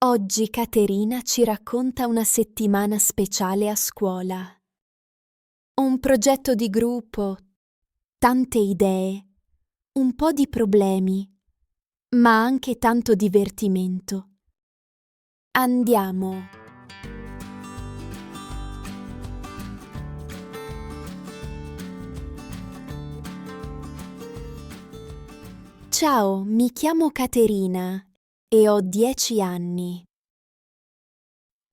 Oggi Caterina ci racconta una settimana speciale a scuola. Un progetto di gruppo, tante idee, un po' di problemi, ma anche tanto divertimento. Andiamo. Ciao, mi chiamo Caterina e ho 10 anni.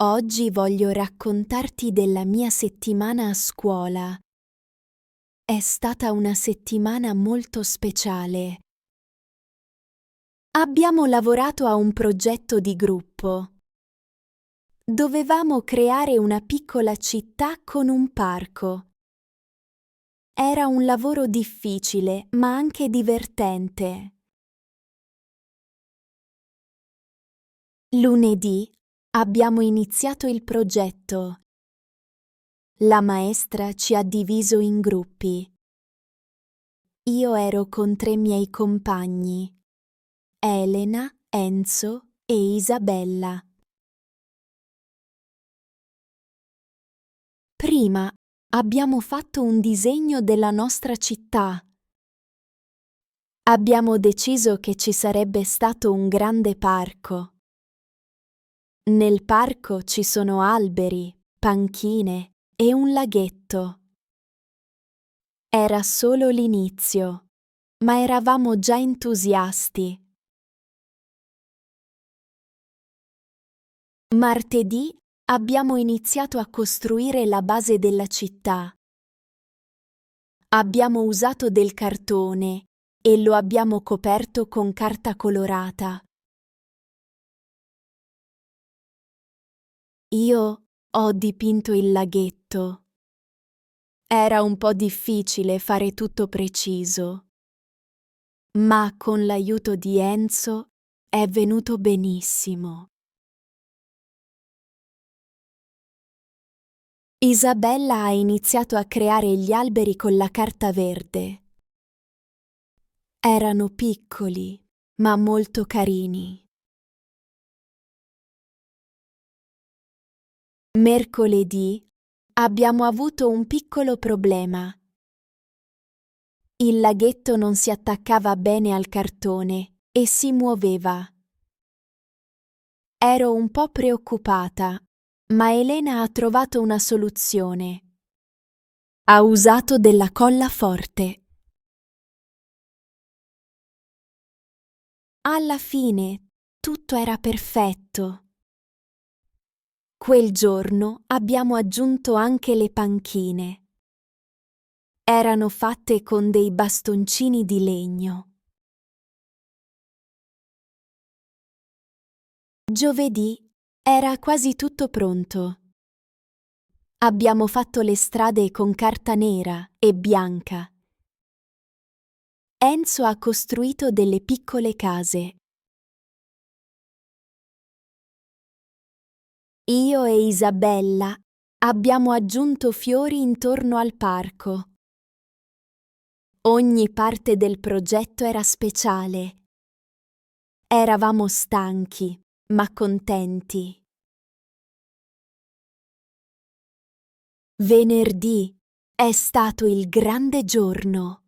Oggi voglio raccontarti della mia settimana a scuola. È stata una settimana molto speciale. Abbiamo lavorato a un progetto di gruppo. Dovevamo creare una piccola città con un parco. Era un lavoro difficile, ma anche divertente. Lunedì abbiamo iniziato il progetto. La maestra ci ha diviso in gruppi. Io ero con 3 miei compagni, Elena, Enzo e Isabella. Prima abbiamo fatto un disegno della nostra città. Abbiamo deciso che ci sarebbe stato un grande parco. Nel parco ci sono alberi, panchine e un laghetto. Era solo l'inizio, ma eravamo già entusiasti. Martedì abbiamo iniziato a costruire la base della città. Abbiamo usato del cartone e lo abbiamo coperto con carta colorata. Io ho dipinto il laghetto. Era un po' difficile fare tutto preciso, ma con l'aiuto di Enzo è venuto benissimo. Isabella ha iniziato a creare gli alberi con la carta verde. Erano piccoli, ma molto carini. Mercoledì abbiamo avuto un piccolo problema. Il laghetto non si attaccava bene al cartone e si muoveva. Ero un po' preoccupata, ma Elena ha trovato una soluzione. Ha usato della colla forte. Alla fine tutto era perfetto. Quel giorno abbiamo aggiunto anche le panchine. Erano fatte con dei bastoncini di legno. Giovedì era quasi tutto pronto. Abbiamo fatto le strade con carta nera e bianca. Enzo ha costruito delle piccole case. Io e Isabella abbiamo aggiunto fiori intorno al parco. Ogni parte del progetto era speciale. Eravamo stanchi, ma contenti. Venerdì è stato il grande giorno.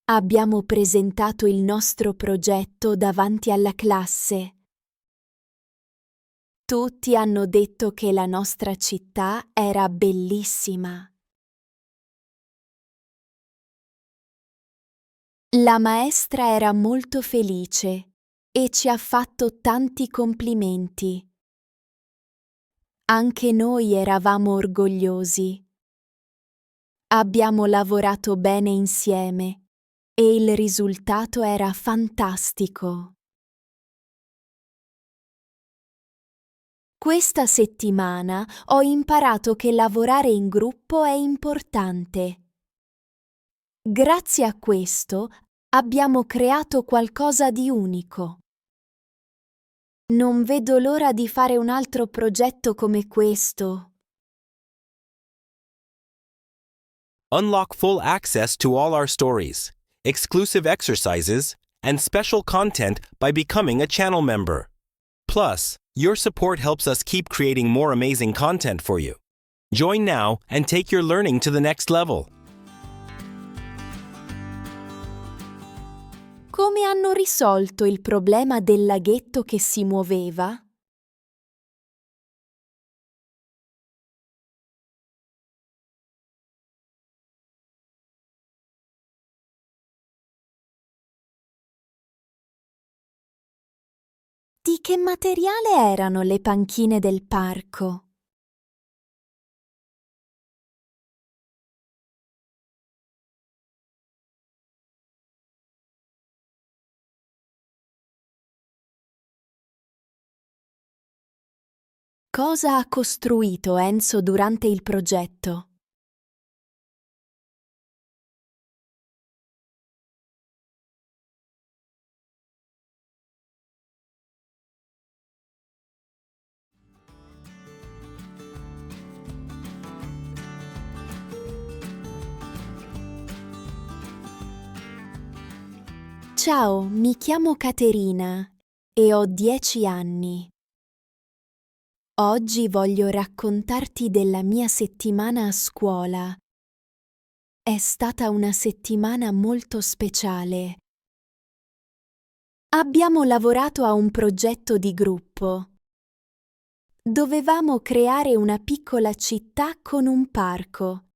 Abbiamo presentato il nostro progetto davanti alla classe. Tutti hanno detto che la nostra città era bellissima. La maestra era molto felice e ci ha fatto tanti complimenti. Anche noi eravamo orgogliosi. Abbiamo lavorato bene insieme e il risultato era fantastico. Questa settimana ho imparato che lavorare in gruppo è importante. Grazie a questo abbiamo creato qualcosa di unico. Non vedo l'ora di fare un altro progetto come questo. Unlock full access to all our stories, exclusive exercises, and special content by becoming a channel member. Plus, your support helps us keep creating more amazing content for you. Join now and take your learning to the next level. Come hanno risolto il problema del laghetto che si muoveva? Di che materiale erano le panchine del parco? Cosa ha costruito Enzo durante il progetto? Ciao, mi chiamo Caterina e ho 10 anni. Oggi voglio raccontarti della mia settimana a scuola. È stata una settimana molto speciale. Abbiamo lavorato a un progetto di gruppo. Dovevamo creare una piccola città con un parco.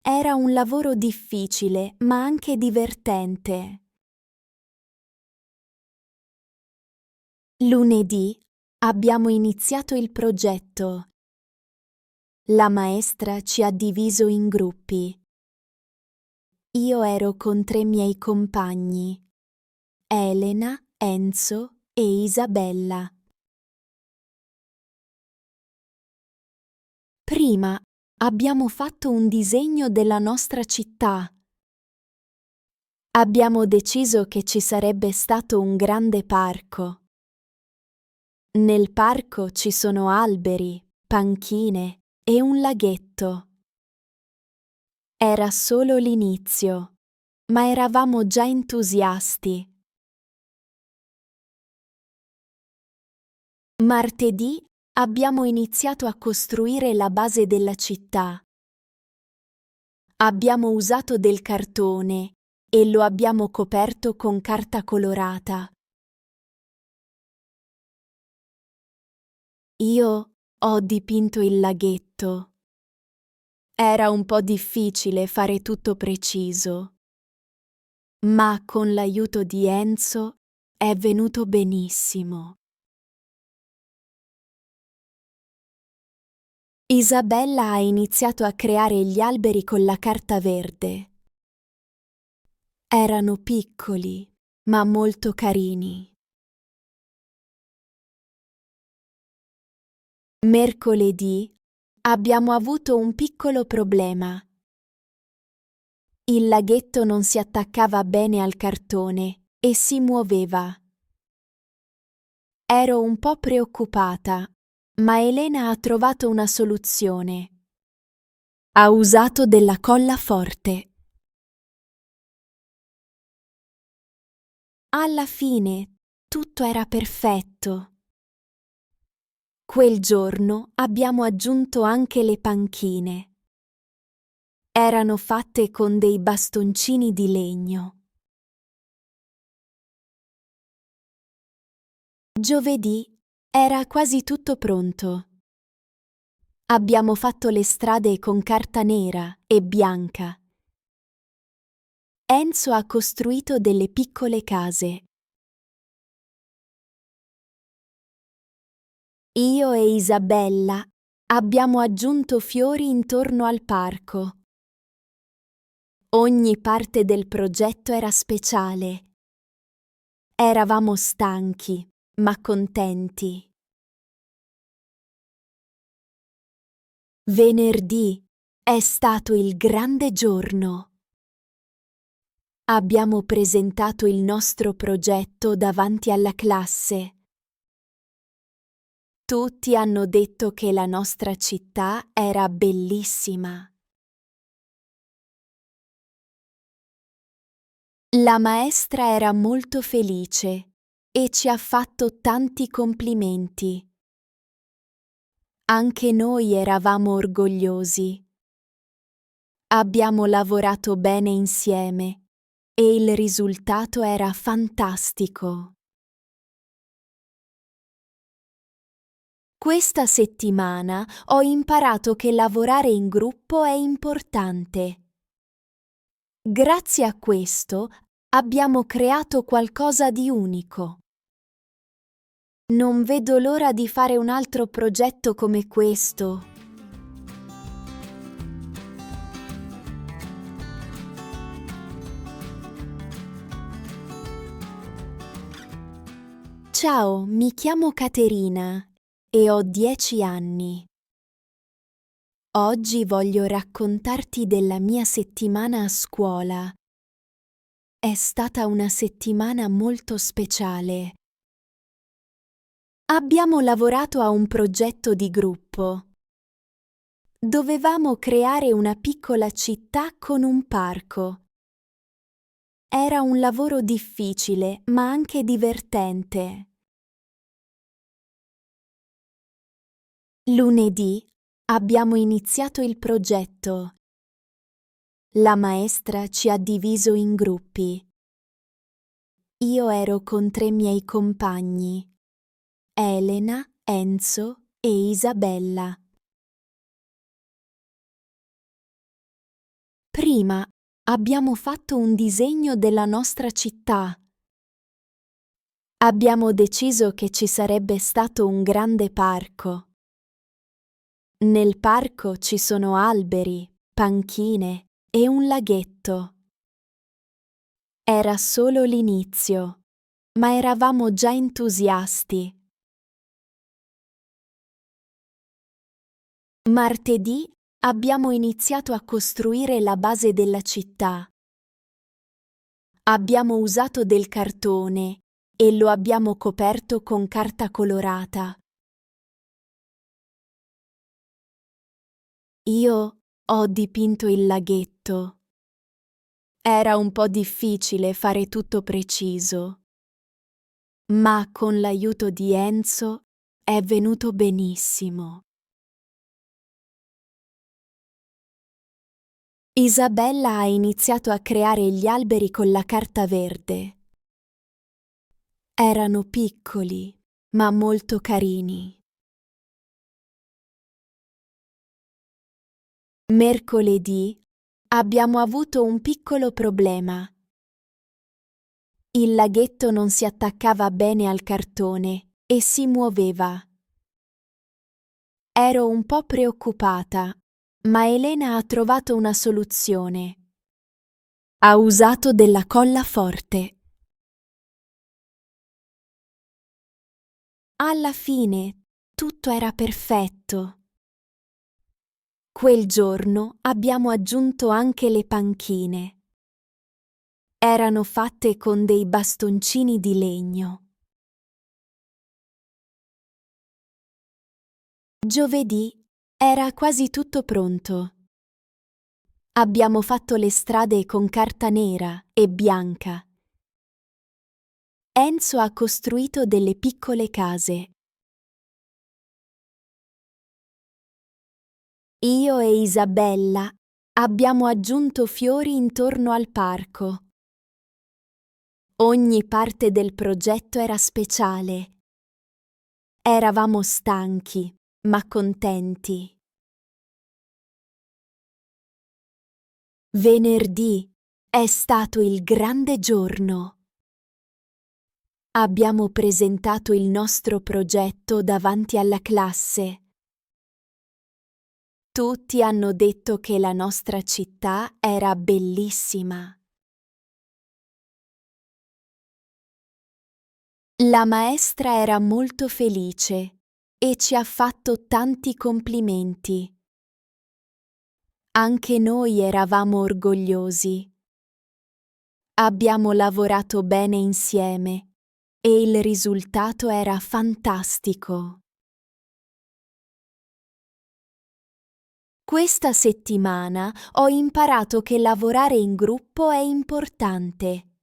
Era un lavoro difficile, ma anche divertente. Lunedì abbiamo iniziato il progetto. La maestra ci ha diviso in gruppi. Io ero con 3 miei compagni, Elena, Enzo e Isabella. Prima abbiamo fatto un disegno della nostra città. Abbiamo deciso che ci sarebbe stato un grande parco. Nel parco ci sono alberi, panchine e un laghetto. Era solo l'inizio, ma eravamo già entusiasti. Martedì abbiamo iniziato a costruire la base della città. Abbiamo usato del cartone e lo abbiamo coperto con carta colorata. Io ho dipinto il laghetto. Era un po' difficile fare tutto preciso, ma con l'aiuto di Enzo è venuto benissimo. Isabella ha iniziato a creare gli alberi con la carta verde. Erano piccoli, ma molto carini. Mercoledì abbiamo avuto un piccolo problema. Il laghetto non si attaccava bene al cartone e si muoveva. Ero un po' preoccupata, ma Elena ha trovato una soluzione. Ha usato della colla forte. Alla fine tutto era perfetto. Quel giorno abbiamo aggiunto anche le panchine. Erano fatte con dei bastoncini di legno. Giovedì era quasi tutto pronto. Abbiamo fatto le strade con carta nera e bianca. Enzo ha costruito delle piccole case. Io e Isabella abbiamo aggiunto fiori intorno al parco. Ogni parte del progetto era speciale. Eravamo stanchi, ma contenti. Venerdì è stato il grande giorno. Abbiamo presentato il nostro progetto davanti alla classe. Tutti hanno detto che la nostra città era bellissima. La maestra era molto felice e ci ha fatto tanti complimenti. Anche noi eravamo orgogliosi. Abbiamo lavorato bene insieme e il risultato era fantastico. Questa settimana ho imparato che lavorare in gruppo è importante. Grazie a questo abbiamo creato qualcosa di unico. Non vedo l'ora di fare un altro progetto come questo. Ciao, mi chiamo Caterina e ho 10 anni. Oggi voglio raccontarti della mia settimana a scuola. È stata una settimana molto speciale. Abbiamo lavorato a un progetto di gruppo. Dovevamo creare una piccola città con un parco. Era un lavoro difficile, ma anche divertente. Lunedì abbiamo iniziato il progetto. La maestra ci ha diviso in gruppi. Io ero con 3 miei compagni, Elena, Enzo e Isabella. Prima abbiamo fatto un disegno della nostra città. Abbiamo deciso che ci sarebbe stato un grande parco. Nel parco ci sono alberi, panchine e un laghetto. Era solo l'inizio, ma eravamo già entusiasti. Martedì abbiamo iniziato a costruire la base della città. Abbiamo usato del cartone e lo abbiamo coperto con carta colorata. Io ho dipinto il laghetto. Era un po' difficile fare tutto preciso, ma con l'aiuto di Enzo è venuto benissimo. Isabella ha iniziato a creare gli alberi con la carta verde. Erano piccoli, ma molto carini. Mercoledì abbiamo avuto un piccolo problema. Il laghetto non si attaccava bene al cartone e si muoveva. Ero un po' preoccupata, ma Elena ha trovato una soluzione. Ha usato della colla forte. Alla fine tutto era perfetto. Quel giorno abbiamo aggiunto anche le panchine. Erano fatte con dei bastoncini di legno. Giovedì era quasi tutto pronto. Abbiamo fatto le strade con carta nera e bianca. Enzo ha costruito delle piccole case. Io e Isabella abbiamo aggiunto fiori intorno al parco. Ogni parte del progetto era speciale. Eravamo stanchi, ma contenti. Venerdì è stato il grande giorno. Abbiamo presentato il nostro progetto davanti alla classe. Tutti hanno detto che la nostra città era bellissima. La maestra era molto felice e ci ha fatto tanti complimenti. Anche noi eravamo orgogliosi. Abbiamo lavorato bene insieme e il risultato era fantastico. Questa settimana ho imparato che lavorare in gruppo è importante.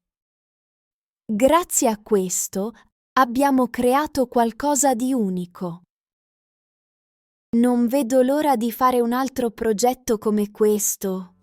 Grazie a questo Abbiamo creato qualcosa di unico. Non vedo l'ora di fare un altro progetto come questo.